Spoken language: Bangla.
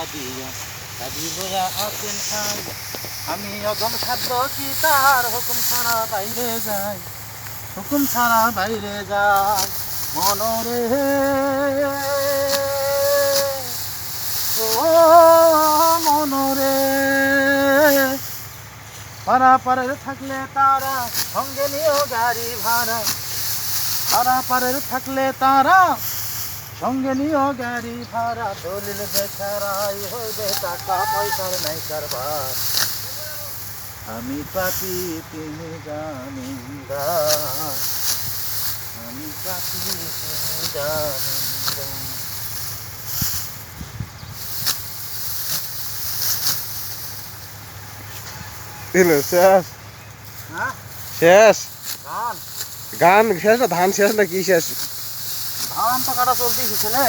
দিয়া দাদি বয়া আছেন খাই আমি অগম খাদ্য কি তার হুকুম ছাড়া বাইরে যাই হুকুম ছাড়া বাইরে যাই মনরে ও মনরে পারাপারের থাকলে তারা সঙ্গে নিও গাড়ি ভাড়া পারাপারের থাকলে তারা সঙ্গে নিও গাড়ি ভাড়া দলিল বেচারাই হইবে টাকা পয়সার নাই কারবার আমি পাপি তুমি জামিনদার আমি পাপি তুমি জামিনদার শেষ হ্যাঁ শেষ গান গান শেষ না ধান শেষ না কি শেষ ধান তো কাটা চলতেই ছেলে